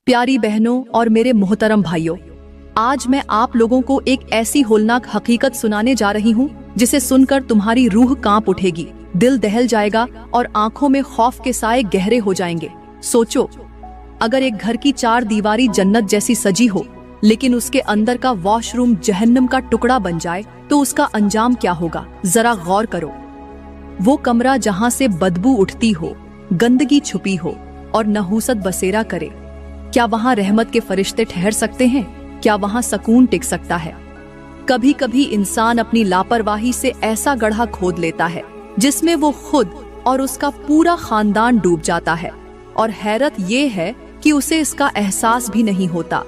प्यारी बहनों और मेरे मोहतरम भाइयों, आज मैं आप लोगों को एक ऐसी होलनाक हकीकत सुनाने जा रही हूँ जिसे सुनकर तुम्हारी रूह कांप उठेगी, दिल दहल जाएगा और आंखों में खौफ के साए गहरे हो जाएंगे। सोचो, अगर एक घर की चार दीवारी जन्नत जैसी सजी हो, लेकिन उसके अंदर का वॉशरूम जहन्नम का टुकड़ा बन जाए तो उसका अंजाम क्या होगा? जरा गौर करो। वो कमरा जहाँ से बदबू उठती हो, गंदगी छुपी हो और नहूसत बसेरा करे, क्या वहाँ रहमत के फरिश्ते ठहर सकते हैं? क्या वहाँ सकून टिक सकता है? कभी कभी इंसान अपनी लापरवाही से ऐसा गड्ढा खोद लेता है जिसमें वो खुद और उसका पूरा खानदान डूब जाता है, और हैरत ये है कि उसे इसका एहसास भी नहीं होता।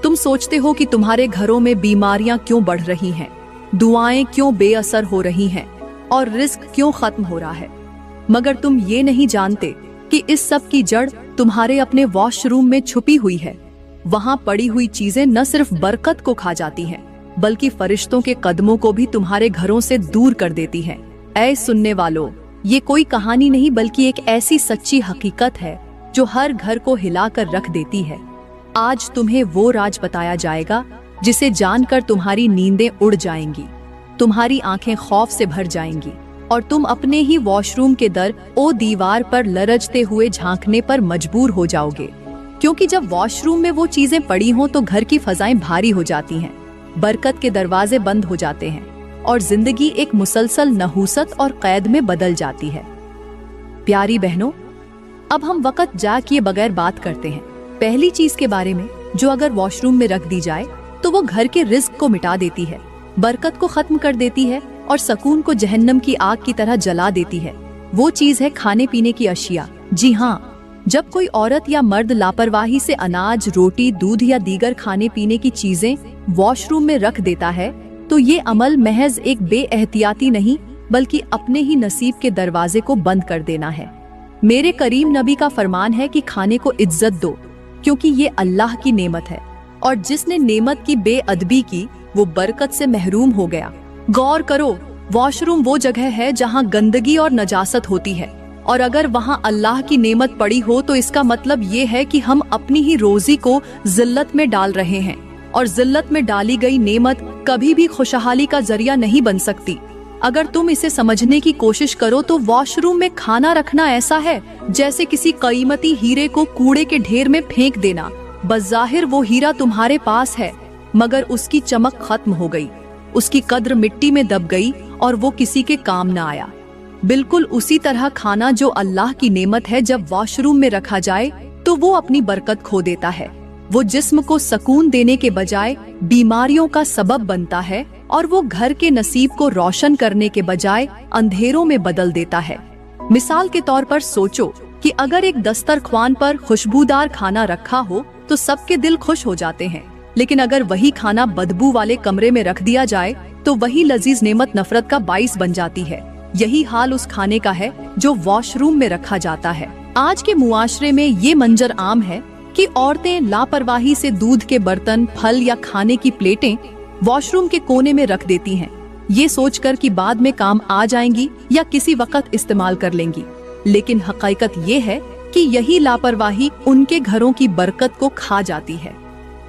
तुम सोचते हो कि तुम्हारे घरों में बीमारियां क्यों बढ़ रही हैं, दुआएं क्यों बेअसर हो रही हैं और रिस्क क्यों खत्म हो रहा है, मगर तुम ये नहीं जानते कि इस सब की जड़ तुम्हारे अपने वॉशरूम में छुपी हुई है। वहां पड़ी हुई चीजें न सिर्फ बरकत को खा जाती हैं, बल्कि फरिश्तों के कदमों को भी तुम्हारे घरों से दूर कर देती हैं। ऐ सुनने वालों, ये कोई कहानी नहीं बल्कि एक ऐसी सच्ची हकीकत है जो हर घर को हिलाकर रख देती है। आज तुम्हें वो राज बताया जाएगा जिसे जानकर तुम्हारी नींदें उड़ जाएंगी, तुम्हारी आंखें खौफ से भर जाएंगी और तुम अपने ही वॉशरूम के दर ओ दीवार पर लरजते हुए झांकने पर मजबूर हो जाओगे। क्योंकि जब वॉशरूम में वो चीजें पड़ी हों तो घर की फजाएं भारी हो जाती हैं, बरकत के दरवाजे बंद हो जाते हैं और जिंदगी एक मुसलसल नहूसत और कैद में बदल जाती है। प्यारी बहनों, अब हम वक्त जा किए बगैर बात करते हैं पहली चीज के बारे में जो अगर वॉशरूम में रख दी जाए तो वो घर के रिस्क को मिटा देती है, बरकत को खत्म कर देती है और सकून को जहन्नम की आग की तरह जला देती है। वो चीज है खाने पीने की अशिया। जी हाँ, जब कोई औरत या मर्द लापरवाही से अनाज, रोटी, दूध या दीगर खाने पीने की चीजें वॉशरूम में रख देता है तो ये अमल महज एक बेएहतियाती नहीं बल्कि अपने ही नसीब के दरवाजे को बंद कर देना है। मेरे करीम नबी का फरमान है कि खाने को इज्जत दो क्योंकि ये अल्लाह की नेमत है, और जिसने नेमत की बेअदबी की वो बरकत से महरूम हो गया। गौर करो, वॉशरूम वो जगह है जहाँ गंदगी और नजासत होती है, और अगर वहाँ अल्लाह की नेमत पड़ी हो तो इसका मतलब ये है कि हम अपनी ही रोजी को जिल्लत में डाल रहे हैं, और जिल्लत में डाली गई नेमत कभी भी खुशहाली का जरिया नहीं बन सकती। अगर तुम इसे समझने की कोशिश करो तो वॉशरूम में खाना रखना ऐसा है जैसे किसी कीमती हीरे को कूड़े के ढेर में फेंक देना। बज़ाहिर वो हीरा तुम्हारे पास है, मगर उसकी चमक खत्म हो गई, उसकी कद्र मिट्टी में दब गई और वो किसी के काम न आया। बिल्कुल उसी तरह खाना जो अल्लाह की नेमत है, जब वॉशरूम में रखा जाए तो वो अपनी बरकत खो देता है। वो जिस्म को सकून देने के बजाय बीमारियों का सबब बनता है, और वो घर के नसीब को रोशन करने के बजाय अंधेरों में बदल देता है। मिसाल के तौर पर सोचो कि अगर एक दस्तरख्वान पर खुशबूदार खाना रखा हो तो सबके दिल खुश हो जाते हैं, लेकिन अगर वही खाना बदबू वाले कमरे में रख दिया जाए तो वही लजीज नेमत नफरत का बाइस बन जाती है। यही हाल उस खाने का है जो वॉशरूम में रखा जाता है। आज के मुआशरे में ये मंजर आम है कि औरतें लापरवाही से दूध के बर्तन, फल या खाने की प्लेटें वॉशरूम के कोने में रख देती हैं, ये सोचकर कि बाद में काम आ जाएंगी या किसी वक्त इस्तेमाल कर लेंगी। लेकिन हकीकत ये है कि यही लापरवाही उनके घरों की बरकत को खा जाती है।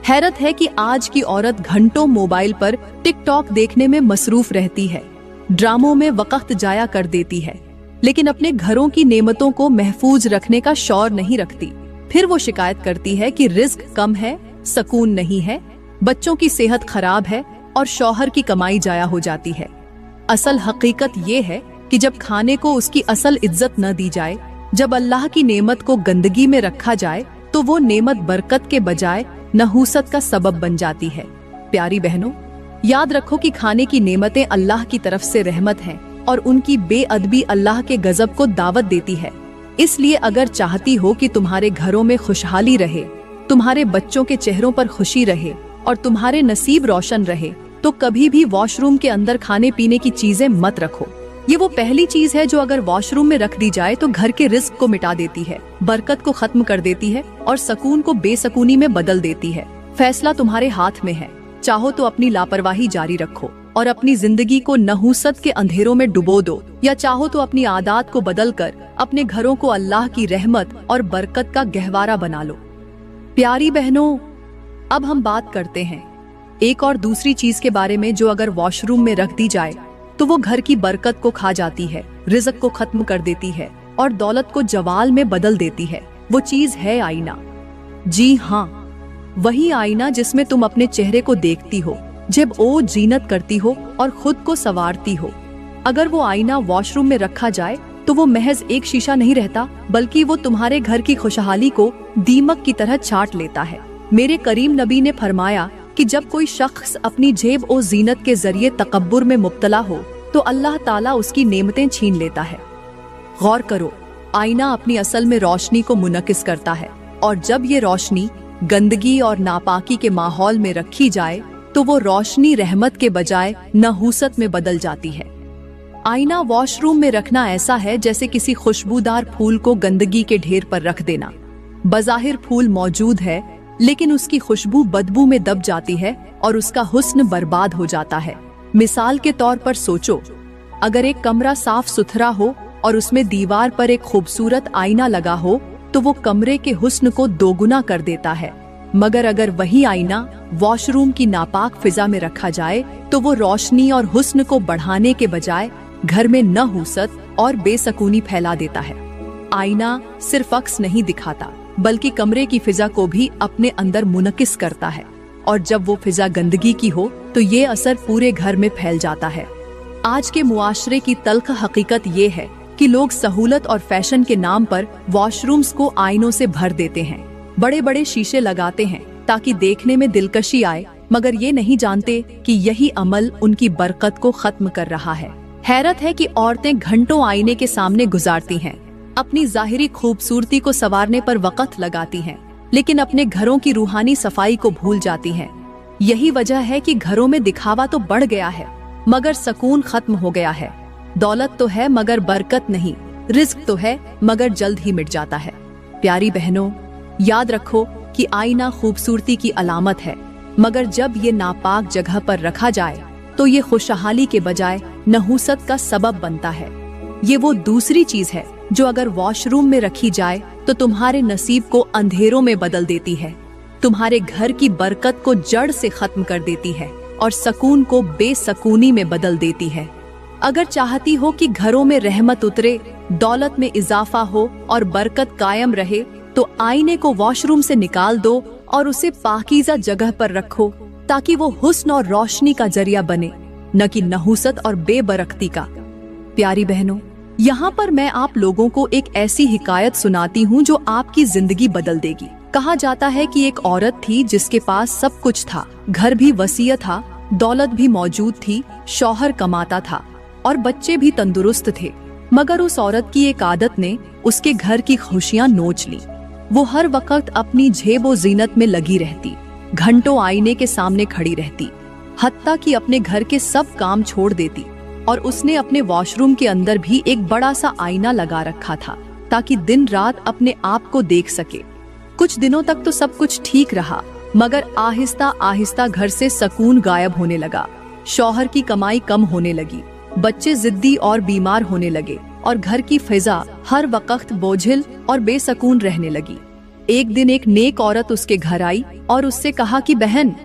हैरत है कि आज की औरत घंटों मोबाइल पर टिकटॉक देखने में मसरूफ रहती है, ड्रामों में वक्त जाया कर देती है, लेकिन अपने घरों की नेमतों को महफूज रखने का शौर नहीं रखती। फिर वो शिकायत करती है कि रिस्क कम है, सकून नहीं है, बच्चों की सेहत खराब है और शौहर की कमाई जाया हो जाती है। असल हकीकत ये है कि जब खाने को उसकी असल इज्जत न दी जाए, जब अल्लाह की नेमत को गंदगी में रखा जाए तो वो नेमत बरकत के बजाय नहूसत का सबब बन जाती है। प्यारी बहनों, याद रखो कि खाने की नेमतें अल्लाह की तरफ से रहमत हैं और उनकी बेअदबी अल्लाह के गजब को दावत देती है। इसलिए अगर चाहती हो कि तुम्हारे घरों में खुशहाली रहे, तुम्हारे बच्चों के चेहरों पर खुशी रहे और तुम्हारे नसीब रोशन रहे, तो कभी भी वॉशरूम के अंदर खाने पीने की चीजें मत रखो। ये वो पहली चीज है जो अगर वॉशरूम में रख दी जाए तो घर के रिस्क को मिटा देती है, बरकत को खत्म कर देती है और सकून को बेसकूनी में बदल देती है। फैसला तुम्हारे हाथ में है। चाहो तो अपनी लापरवाही जारी रखो और अपनी जिंदगी को नहूसत के अंधेरों में डुबो दो, या चाहो तो अपनी आदत को बदल कर अपने घरों को अल्लाह की रहमत और बरकत का गहवारा बना लो। प्यारी बहनों, अब हम बात करते हैं एक और दूसरी चीज के बारे में जो अगर वॉशरूम में रख दी जाए तो वो घर की बरकत को खा जाती है, रिज़्क को खत्म कर देती है और दौलत को जवाल में बदल देती है। वो चीज है आईना। जी हाँ, वही आईना जिसमें तुम अपने चेहरे को देखती हो जब ओ जीनत करती हो और खुद को संवारती हो। अगर वो आईना वॉशरूम में रखा जाए तो वो महज एक शीशा नहीं रहता, बल्कि वो तुम्हारे घर की खुशहाली को दीमक की तरह चाट लेता है। मेरे करीम नबी ने फरमाया कि जब कोई शख्स अपनी जेब और जीनत के जरिए तकब्बुर में मुब्तला हो तो अल्लाह ताला उसकी नेमतें छीन लेता है। गौर करो, आईना अपनी असल में रोशनी को मुनकिस करता है, और जब ये रोशनी गंदगी और नापाकी के माहौल में रखी जाए तो वो रोशनी रहमत के बजाय नहूसत में बदल जाती है। आईना वॉशरूम में रखना ऐसा है जैसे किसी खुशबूदार फूल को गंदगी के ढेर पर रख देना। बज़ाहिर फूल मौजूद है, लेकिन उसकी खुशबू बदबू में दब जाती है और उसका हुस्न बर्बाद हो जाता है। मिसाल के तौर पर सोचो, अगर एक कमरा साफ सुथरा हो और उसमें दीवार पर एक खूबसूरत आईना लगा हो तो वो कमरे के हुस्न को दोगुना कर देता है। मगर अगर वही आईना वॉशरूम की नापाक फिजा में रखा जाए तो वो रोशनी और हुस्न को बढ़ाने के बजाय घर में नहूसत और बेसकूनी फैला देता है। आईना सिर्फ अक्स नहीं दिखाता, बल्कि कमरे की फिजा को भी अपने अंदर मुनकिस करता है, और जब वो फिजा गंदगी की हो तो ये असर पूरे घर में फैल जाता है। आज के मुआशरे की तल्ख हकीकत ये है कि लोग सहूलत और फैशन के नाम पर वॉशरूम्स को आईनों से भर देते हैं। बड़े बड़े शीशे लगाते हैं ताकि देखने में दिलकशी आए, मगर ये नहीं जानते कि यही अमल उनकी बरकत को खत्म कर रहा है। हैरत है कि औरतें घंटों आईने के सामने गुजारती हैं, अपनी जाहिरी खूबसूरती को संवारने पर वक़्त लगाती हैं, लेकिन अपने घरों की रूहानी सफाई को भूल जाती हैं। यही वजह है कि घरों में दिखावा तो बढ़ गया है, मगर सुकून खत्म हो गया है। दौलत तो है मगर बरकत नहीं, रिज़्क तो है मगर जल्द ही मिट जाता है। प्यारी बहनों, याद रखो कि आईना खूबसूरती की अलामत है, मगर जब ये नापाक जगह पर रखा जाए तो ये खुशहाली के बजाय नहूसत का सबब बनता है। ये वो दूसरी चीज है जो अगर वॉशरूम में रखी जाए तो तुम्हारे नसीब को अंधेरों में बदल देती है, तुम्हारे घर की बरकत को जड़ से खत्म कर देती है और सुकून को बेसकूनी में बदल देती है। अगर चाहती हो कि घरों में रहमत उतरे, दौलत में इजाफा हो और बरकत कायम रहे, तो आईने को वॉशरूम से निकाल दो और उसे पाकीज़ा जगह पर रखो, ताकि वो हुस्न और रोशनी का जरिया बने, न कि नहूसत और बेबरकती का। प्यारी बहनों, यहाँ पर मैं आप लोगों को एक ऐसी हिकायत सुनाती हूँ जो आपकी जिंदगी बदल देगी। कहा जाता है कि एक औरत थी जिसके पास सब कुछ था, घर भी वसीयत था, दौलत भी मौजूद थी, शौहर कमाता था और बच्चे भी तंदुरुस्त थे। मगर उस औरत की एक आदत ने उसके घर की खुशियाँ नोच ली। वो हर वक्त अपनी जेब व जीनत में लगी रहती, घंटों आईने के सामने खड़ी रहती, हत्ता कि अपने घर के सब काम छोड़ देती। और उसने अपने वॉशरूम के अंदर भी एक बड़ा सा आईना लगा रखा था ताकि दिन रात अपने आप को देख सके। कुछ दिनों तक तो सब कुछ ठीक रहा, मगर आहिस्ता आहिस्ता घर से सुकून गायब होने लगा। शौहर की कमाई कम होने लगी, बच्चे जिद्दी और बीमार होने लगे और घर की फिजा हर वक्त बोझिल और बेसकून रहने लगी। एक दिन एक नेक औरत उसके घर आई और उससे कहा कि बहन,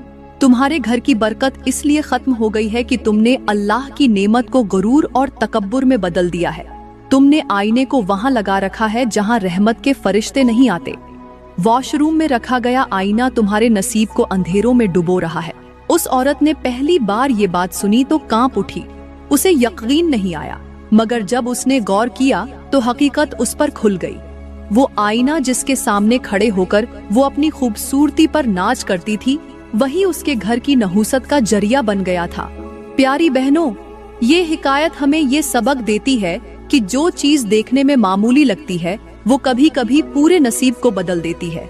तुम्हारे घर की बरकत इसलिए खत्म हो गई है कि तुमने अल्लाह की नेमत को गुरूर और तकब्बुर में बदल दिया है। तुमने आईने को वहाँ लगा रखा है जहाँ रहमत के फरिश्ते नहीं आते। वॉशरूम में रखा गया आईना तुम्हारे नसीब को अंधेरों में डुबो रहा है। उस औरत ने पहली बार ये बात सुनी तो कांप उठी, उसे यकीन नहीं आया। मगर जब उसने गौर किया तो हकीकत उस पर खुल गई। वो आईना जिसके सामने खड़े होकर वो अपनी खूबसूरती पर नाच करती थी, वही उसके घर की नहूसत का जरिया बन गया था। प्यारी बहनों, ये हिकायत हमें ये सबक देती है कि जो चीज देखने में मामूली लगती है वो कभी कभी पूरे नसीब को बदल देती है।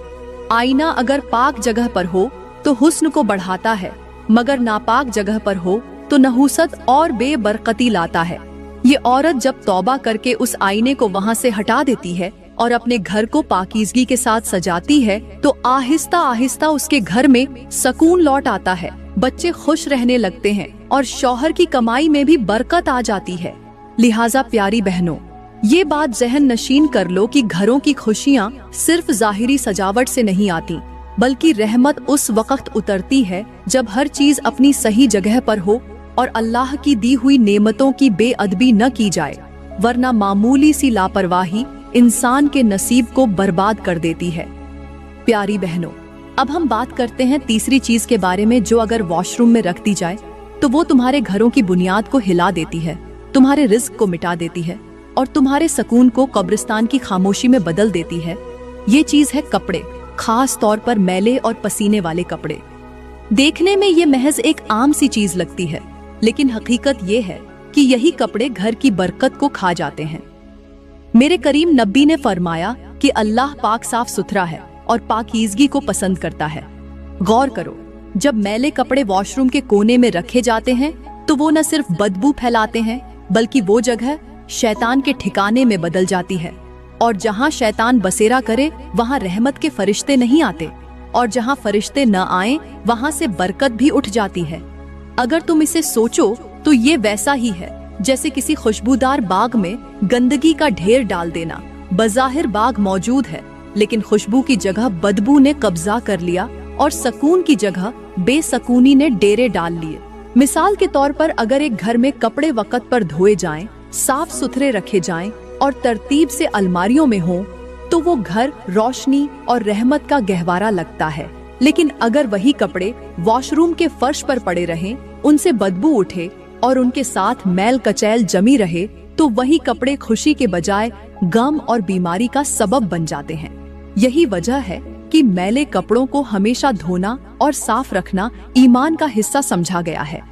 आईना अगर पाक जगह पर हो तो हुस्न को बढ़ाता है, मगर नापाक जगह पर हो तो नहूसत और बेबरकती लाता है। ये औरत जब तौबा करके उस आईने को वहाँ से हटा देती है और अपने घर को पाकीज़गी के साथ सजाती है तो आहिस्ता आहिस्ता उसके घर में सुकून लौट आता है, बच्चे खुश रहने लगते हैं और शौहर की कमाई में भी बरकत आ जाती है। लिहाजा प्यारी बहनों, ये बात जहन नशीन कर लो कि घरों की खुशियाँ सिर्फ जाहिरी सजावट से नहीं आती, बल्कि रहमत उस वक्त उतरती है जब हर चीज अपनी सही जगह पर हो और अल्लाह की दी हुई नेमतों की बेअदबी न की जाए, वरना मामूली सी लापरवाही इंसान के नसीब को बर्बाद कर देती है। प्यारी बहनों, अब हम बात करते हैं तीसरी चीज के बारे में, जो अगर वॉशरूम में रख दी जाए तो वो तुम्हारे घरों की बुनियाद को हिला देती है, तुम्हारे रिस्क को मिटा देती है और तुम्हारे सुकून को कब्रिस्तान की खामोशी में बदल देती है। ये चीज है कपड़े, खास तौर पर मैले और पसीने वाले कपड़े। देखने में ये महज एक आम सी चीज लगती है, लेकिन हकीकत ये है कि यही कपड़े घर की बरकत को खा जाते हैं। मेरे करीम नबी ने फरमाया कि अल्लाह पाक साफ सुथरा है और पाकीज़गी को पसंद करता है। गौर करो, जब मैले कपड़े वॉशरूम के कोने में रखे जाते हैं तो वो न सिर्फ बदबू फैलाते हैं, बल्कि वो जगह शैतान के ठिकाने में बदल जाती है। और जहाँ शैतान बसेरा करे वहाँ रहमत के फरिश्ते नहीं आते, और जहाँ फरिश्ते न आए वहाँ से बरकत भी उठ जाती है। अगर तुम इसे सोचो तो ये वैसा ही है जैसे किसी खुशबूदार बाग में गंदगी का ढेर डाल देना। बज़ाहिर बाग मौजूद है, लेकिन खुशबू की जगह बदबू ने कब्जा कर लिया और सुकून की जगह बेसकूनी ने डेरे डाल लिए। मिसाल के तौर पर अगर एक घर में कपड़े वक्त पर धोए जाएं, साफ सुथरे रखे जाएं और तरतीब से अलमारियों में हों, तो वो घर रोशनी और रहमत का गहवारा लगता है। लेकिन अगर वही कपड़े वॉशरूम के फर्श पर पड़े रहें, उनसे बदबू उठे और उनके साथ मैल कचैल जमी रहे, तो वही कपड़े खुशी के बजाय गम और बीमारी का सबब बन जाते हैं। यही वजह है कि मैले कपड़ों को हमेशा धोना और साफ रखना ईमान का हिस्सा समझा गया है।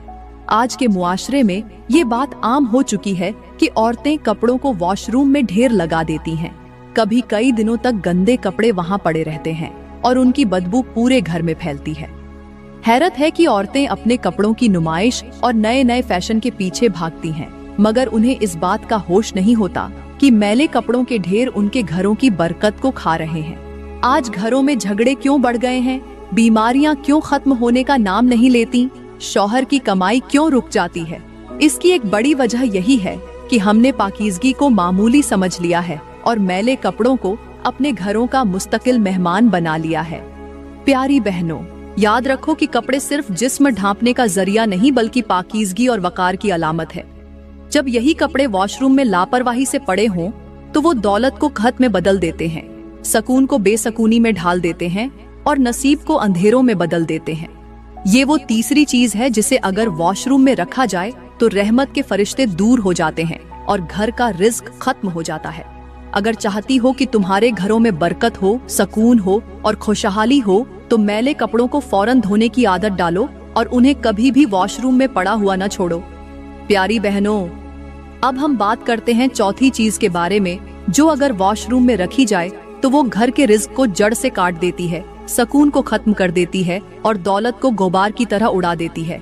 आज के मुआशरे में ये बात आम हो चुकी है कि औरतें कपड़ों को वॉशरूम में ढेर लगा देती हैं। कभी कई दिनों तक गंदे कपड़े वहाँ पड़े रहते हैं और उनकी बदबू पूरे घर में फैलती है। हैरत है कि औरतें अपने कपड़ों की नुमाइश और नए नए फैशन के पीछे भागती हैं, मगर उन्हें इस बात का होश नहीं होता कि मैले कपड़ों के ढेर उनके घरों की बरकत को खा रहे हैं। आज घरों में झगड़े क्यों बढ़ गए हैं, बीमारियां क्यों खत्म होने का नाम नहीं लेती, शौहर की कमाई क्यों रुक जाती है? इसकी एक बड़ी वजह यही है कि हमने पाकीज़गी को मामूली समझ लिया है और मैले कपड़ों को अपने घरों का मुस्तकिल मेहमान बना लिया है। प्यारी बहनों, याद रखो कि कपड़े सिर्फ जिस्म ढांपने का जरिया नहीं, बल्कि पाकीज़गी और वकार की अलामत है। जब यही कपड़े वॉशरूम में लापरवाही से पड़े हों तो वो दौलत को खत में बदल देते हैं, सुकून को बेसकूनी में ढाल देते हैं और नसीब को अंधेरों में बदल देते हैं। ये वो तीसरी चीज है जिसे अगर वॉशरूम में रखा जाए तो रहमत के फरिश्ते दूर हो जाते हैं और घर का रिज्क खत्म हो जाता है। अगर चाहती हो कि तुम्हारे घरों में बरकत हो, सुकून हो और खुशहाली हो, तो मैले कपड़ों को फौरन धोने की आदत डालो और उन्हें कभी भी वॉशरूम में पड़ा हुआ न छोड़ो। प्यारी बहनों, अब हम बात करते हैं चौथी चीज के बारे में, जो अगर वॉशरूम में रखी जाए तो वो घर के रिज्क को जड़ से काट देती है, सुकून को खत्म कर देती है और दौलत को गुबार की तरह उड़ा देती है।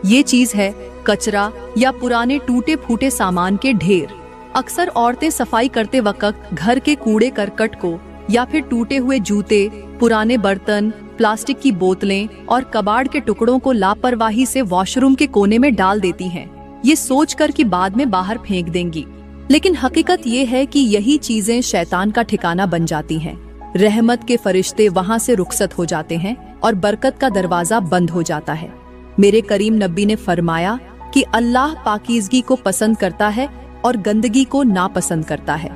ये चीज है कचरा या पुराने टूटे फूटे सामान के ढेर। अक्सर औरतें सफाई करते वक्त घर के कूड़े करकट को या फिर टूटे हुए जूते, पुराने बर्तन, प्लास्टिक की बोतलें और कबाड़ के टुकड़ों को लापरवाही से वॉशरूम के कोने में डाल देती हैं, ये सोचकर कि बाद में बाहर फेंक देंगी। लेकिन हकीकत ये है कि यही चीजें शैतान का ठिकाना बन जाती हैं। रहमत के फरिश्ते वहाँ से रुखसत हो जाते हैं और बरकत का दरवाजा बंद हो जाता है। मेरे करीम नबी ने फरमाया कि अल्लाह पाकीज़गी को पसंद करता है और गंदगी को नापसंद करता है।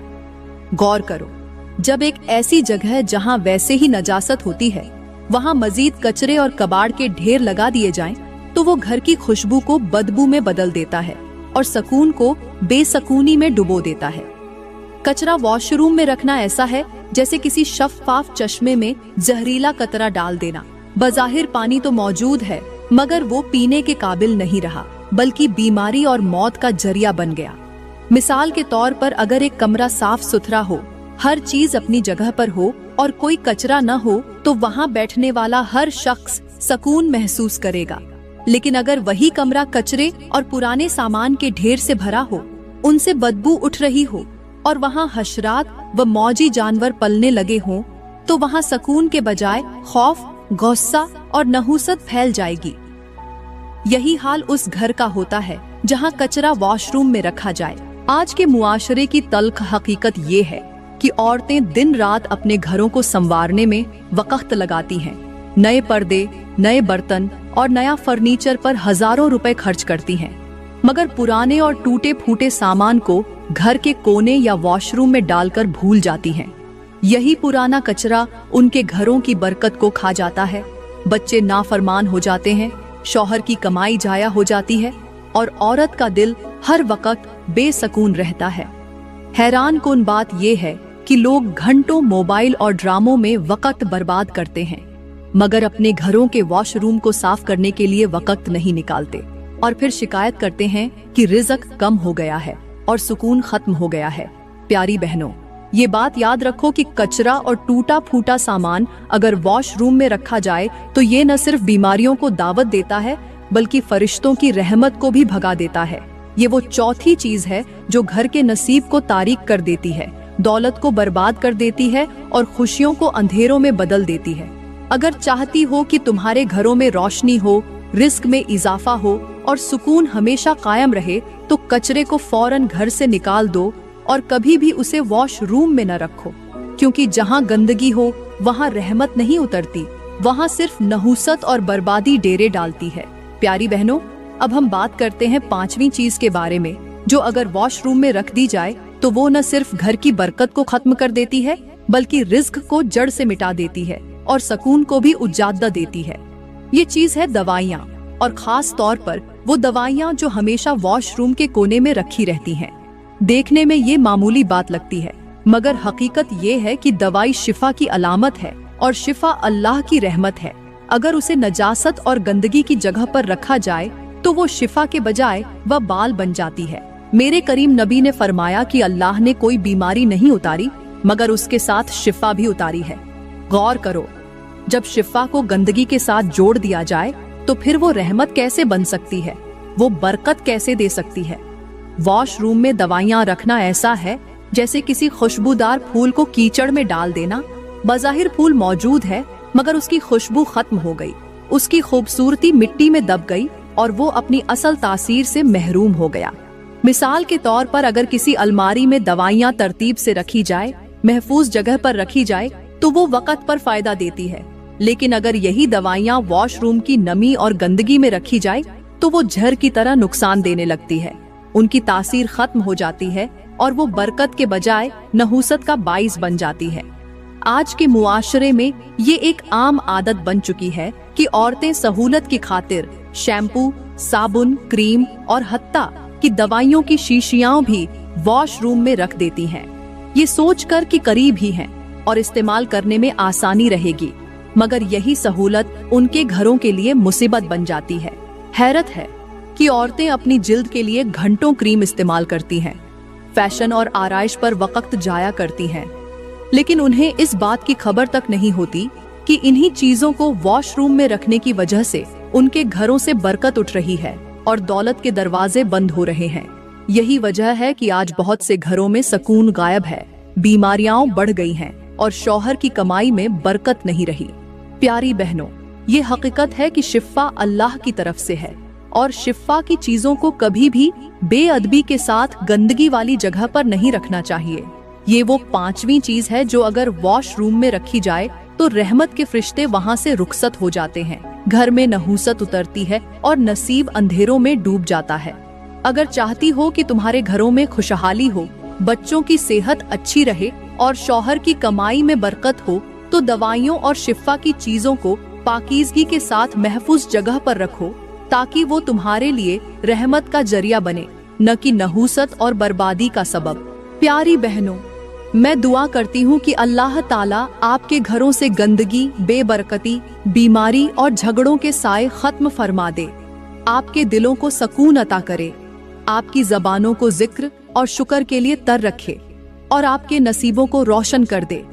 गौर करो, जब एक ऐसी जगह जहाँ वैसे ही नजासत होती है वहाँ मजीद कचरे और कबाड़ के ढेर लगा दिए जाएं, तो वो घर की खुशबू को बदबू में बदल देता है और सुकून को बेसकूनी में डुबो देता है। कचरा वॉशरूम में रखना ऐसा है जैसे किसी शफ़ाफ चश्मे में जहरीला कतरा डाल देना। बज़ाहिर पानी तो मौजूद है, मगर वो पीने के काबिल नहीं रहा, बल्कि बीमारी और मौत का जरिया बन गया। मिसाल के तौर पर अगर एक कमरा साफ सुथरा हो, हर चीज अपनी जगह पर हो और कोई कचरा न हो, तो वहाँ बैठने वाला हर शख्स सुकून महसूस करेगा। लेकिन अगर वही कमरा कचरे और पुराने सामान के ढेर से भरा हो, उनसे बदबू उठ रही हो और वहाँ हशरात व मौजी जानवर पलने लगे हों, तो वहाँ सुकून के बजाय खौफ, गुस्सा और नहुसत फैल जाएगी। यही हाल उस घर का होता है जहाँ कचरा वॉशरूम में रखा जाए। आज के मुआशरे की तल्ख हकीकत ये है कि औरतें दिन रात अपने घरों को संवारने में वक्त लगाती हैं। नए पर्दे, नए बर्तन और नया फर्नीचर पर हजारों रुपए खर्च करती हैं, मगर पुराने और टूटे फूटे सामान को घर के कोने या वॉशरूम में डालकर भूल जाती हैं। यही पुराना कचरा उनके घरों की बरकत को खा जाता है। बच्चे नाफरमान हो जाते हैं, शौहर की कमाई जाया हो जाती है और औरत का दिल हर वक्त बेसकून रहता है। हैरान कुन बात यह है कि लोग घंटों मोबाइल और ड्रामों में वक्त बर्बाद करते हैं, मगर अपने घरों के वॉशरूम को साफ करने के लिए वक्त नहीं निकालते और फिर शिकायत करते हैं कि रिज़्क कम हो गया है और सुकून खत्म हो गया है। प्यारी बहनों, ये बात याद रखो कि कचरा और टूटा फूटा सामान अगर वॉशरूम में रखा जाए तो ये न सिर्फ बीमारियों को दावत देता है बल्कि फरिश्तों की रहमत को भी भगा देता है। ये वो चौथी चीज है जो घर के नसीब को तारीक कर देती है, दौलत को बर्बाद कर देती है और खुशियों को अंधेरों में बदल देती है। अगर चाहती हो कि तुम्हारे घरों में रोशनी हो, रिस्क में इजाफा हो और सुकून हमेशा कायम रहे, तो कचरे को फौरन घर से निकाल दो और कभी भी उसे वॉशरूम में न रखो, क्योंकि जहाँ गंदगी हो वहाँ रहमत नहीं उतरती, वहाँ सिर्फ नहूसत और बर्बादी डेरे डालती है। प्यारी बहनों, अब हम बात करते हैं पांचवी चीज के बारे में, जो अगर वॉशरूम में रख दी जाए तो वो न सिर्फ घर की बरकत को खत्म कर देती है बल्कि रिस्क को जड़ से मिटा देती है और सुकून को भी उजादा देती है। ये चीज है दवाइयाँ, और खास तौर पर वो दवाइयाँ जो हमेशा वॉशरूम के कोने में रखी रहती हैं। देखने में ये मामूली बात लगती है, मगर हकीकत ये है कि दवाई शिफा की अलामत है और शिफा अल्लाह की रहमत है। अगर उसे नजासत और गंदगी की जगह पर रखा जाए तो वो शिफा के बजाय वह बाल बन जाती है। मेरे करीम नबी ने फरमाया कि अल्लाह ने कोई बीमारी नहीं उतारी मगर उसके साथ शिफा भी उतारी है। गौर करो, जब शिफा को गंदगी के साथ जोड़ दिया जाए तो फिर वो रहमत कैसे बन सकती है, वो बरकत कैसे दे सकती है। वॉशरूम में दवाइयाँ रखना ऐसा है जैसे किसी खुशबूदार फूल को कीचड़ में डाल देना। बज़ाहिर फूल मौजूद है मगर उसकी खुशबू खत्म हो गई, उसकी खूबसूरती मिट्टी में दब गई और वो अपनी असल तासीर से महरूम हो गया। मिसाल के तौर पर अगर किसी अलमारी में दवाइयाँ तरतीब से रखी जाए, महफूज जगह पर रखी जाए तो वो वक्त पर फायदा देती है, लेकिन अगर यही दवाइयाँ वॉशरूम की नमी और गंदगी में रखी जाए तो वो जहर की तरह नुकसान देने लगती है। उनकी तासीर खत्म हो जाती है और वो बरकत के बजाय नहूसत का बाइस बन जाती है। आज के मुआशरे में ये एक आम आदत बन चुकी है कि औरतें सहूलत की खातिर शैम्पू, साबुन, क्रीम और हत्ता की दवाइयों की शीशियां भी वॉशरूम में रख देती हैं, ये सोचकर कि करीब ही हैं और इस्तेमाल करने में आसानी रहेगी, मगर यही सहूलत उनके घरों के लिए मुसीबत बन जाती है। हैरत है कि औरतें अपनी जिल्द के लिए घंटों क्रीम इस्तेमाल करती हैं, फैशन और आराइश पर वक्त जाया करती हैं, लेकिन उन्हें इस बात की खबर तक नहीं होती कि इन्हीं चीजों को वॉशरूम में रखने की वजह से उनके घरों से बरकत उठ रही है और दौलत के दरवाजे बंद हो रहे हैं। यही वजह है कि आज बहुत से घरों में सुकून गायब है, बीमारियां बढ़ गई हैं और शौहर की कमाई में बरकत नहीं रही। प्यारी बहनों, ये हकीकत है कि शिफा अल्लाह की तरफ से है और शिफा की चीजों को कभी भी बेअदबी के साथ गंदगी वाली जगह पर नहीं रखना चाहिए। ये वो पांचवी चीज है जो अगर वॉशरूम में रखी जाए तो रहमत के फरिश्ते वहाँ से रुखसत हो जाते हैं, घर में नहूसत उतरती है और नसीब अंधेरों में डूब जाता है। अगर चाहती हो कि तुम्हारे घरों में खुशहाली हो, बच्चों की सेहत अच्छी रहे और शौहर की कमाई में बरकत हो, तो दवाइयों और शिफा की चीजों को पाकीज़गी के साथ महफूज जगह पर रखो, ताकि वो तुम्हारे लिए रहमत का जरिया बने, न कि नहूसत और बर्बादी का सबब। प्यारी बहनों, मैं दुआ करती हूँ कि अल्लाह ताला आपके घरों से गंदगी, बेबरकती, बीमारी और झगड़ों के साए खत्म फरमा दे, आपके दिलों को सुकून अता करे, आपकी जबानों को जिक्र और शुक्र के लिए तर रखे और आपके नसीबों को रोशन कर दे।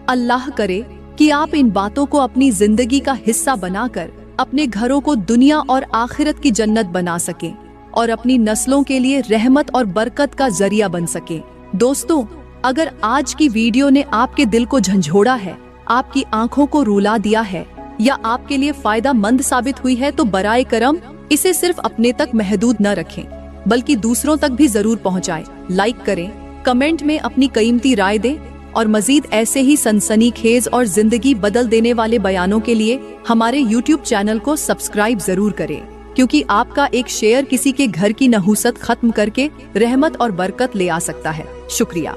अल्लाह करे कि आप इन बातों को अपनी जिंदगी का हिस्सा बनाकर अपने घरों को दुनिया और आखिरत की जन्नत बना सकें और अपनी नस्लों के लिए रहमत और बरकत का जरिया बन सकें। दोस्तों, अगर आज की वीडियो ने आपके दिल को झंझोड़ा है, आपकी आंखों को रुला दिया है या आपके लिए फायदा मंद साबित हुई है, तो बराए करम इसे सिर्फ अपने तक महदूद न रखें, बल्कि दूसरों तक भी जरूर पहुंचाएं। लाइक करें, कमेंट में अपनी कीमती राय दें और मजीद ऐसे ही सनसनीखेज और जिंदगी बदल देने वाले बयानों के लिए हमारे YouTube चैनल को सब्सक्राइब जरूर करें, क्योंकि आपका एक शेयर किसी के घर की नहुसत खत्म करके रहमत और बरकत ले आ सकता है। शुक्रिया।